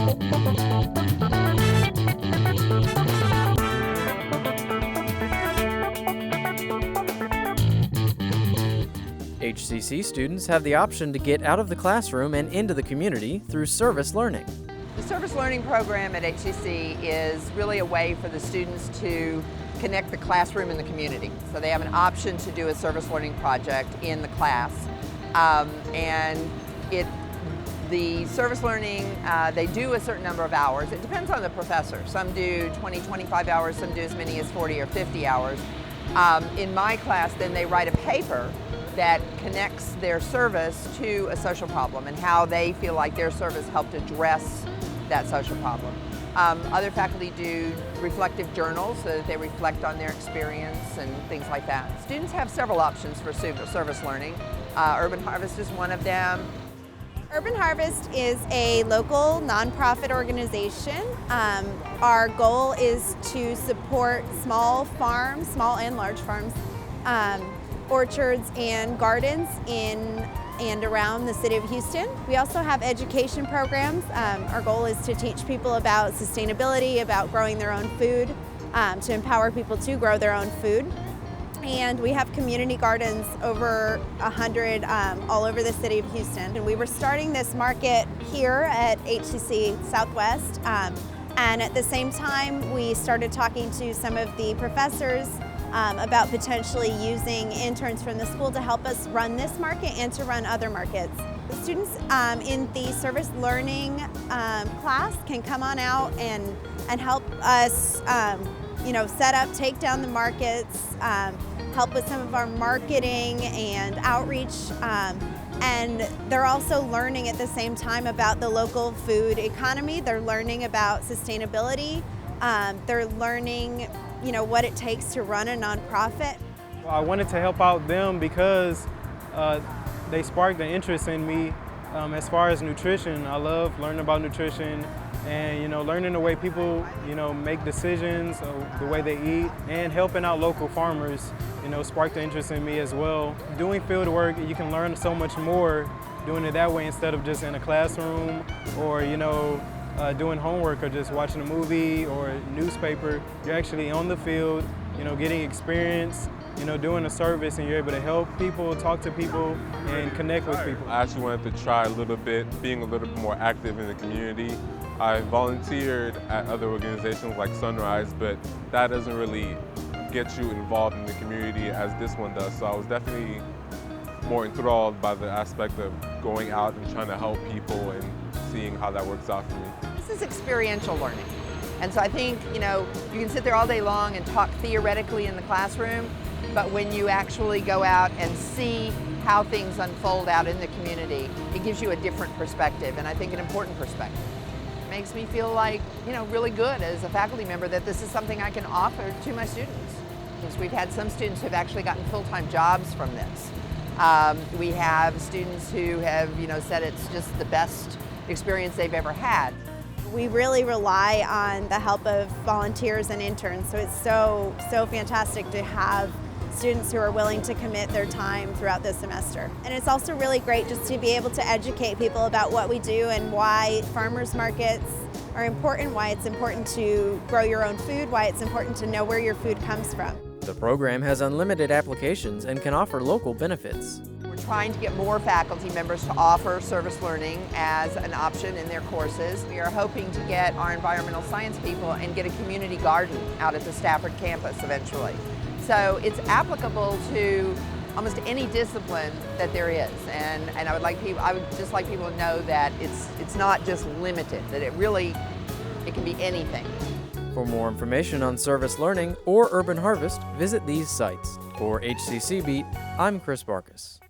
HCC students have the option to get out of the classroom and into the community through service learning. The service learning program at HCC is really a way for the students to connect the classroom and the community. So they have an option to do a service learning project in the class. The service learning, they do a certain number of hours. It depends on the professor. Some do 20, 25 hours, some do as many as 40 or 50 hours. In my class, then they write a paper that connects their service to a social problem and how they feel like their service helped address that social problem. Other faculty do reflective journals so that they reflect on their experience and things like that. Students have several options for service learning. Urban Harvest is one of them. Urban Harvest is a local nonprofit organization. Our goal is to support small farms, small and large farms, orchards and gardens in and around the city of Houston. We also have education programs. Our goal is to teach people about sustainability, about growing their own food, to empower people to grow their own food. And we have community gardens, over 100 all over the city of Houston. And we were starting this market here at HCC Southwest. And at the same time, we started talking to some of the professors about potentially using interns from the school to help us run this market and to run other markets. The students in the service learning class can come on out and help us set up, take down the markets, help with some of our marketing and outreach, and they're also learning at the same time about the local food economy. They're learning about sustainability. They're learning what it takes to run a nonprofit. Well, I wanted to help out them because they sparked an interest in me as far as nutrition. I love learning about nutrition and learning the way people make decisions, the way they eat, and helping out local farmers sparked the interest in me as well. Doing field work, you can learn so much more doing it that way instead of just in a classroom or doing homework or just watching a movie or a newspaper. You're actually on the field, getting experience, doing a service, and you're able to help people, talk to people, and connect with people. I actually wanted to try a little bit, being a little bit more active in the community. I volunteered at other organizations like Sunrise, but that doesn't really get you involved in the community as this one does. So I was definitely more enthralled by the aspect of going out and trying to help people and seeing how that works out for me. This is experiential learning. And so I think, you can sit there all day long and talk theoretically in the classroom, but when you actually go out and see how things unfold out in the community, it gives you a different perspective, and I think an important perspective. It makes me feel like, really good as a faculty member that this is something I can offer to my students. Because we've had some students who have actually gotten full-time jobs from this. We have students who have, said it's just the best experience they've ever had. We really rely on the help of volunteers and interns, so it's so fantastic to have students who are willing to commit their time throughout the semester. And it's also really great just to be able to educate people about what we do and why farmers markets are important, why it's important to grow your own food, why it's important to know where your food comes from. The program has unlimited applications and can offer local benefits. We're trying to get more faculty members to offer service learning as an option in their courses. We are hoping to get our environmental science people and get a community garden out at the Stafford campus eventually. So it's applicable to almost any discipline that there is, and I would just like people to know that it's not just limited, that it can be anything. For more information on service learning or Urban Harvest, visit these sites. For HCC Beat, I'm Chris Barcus.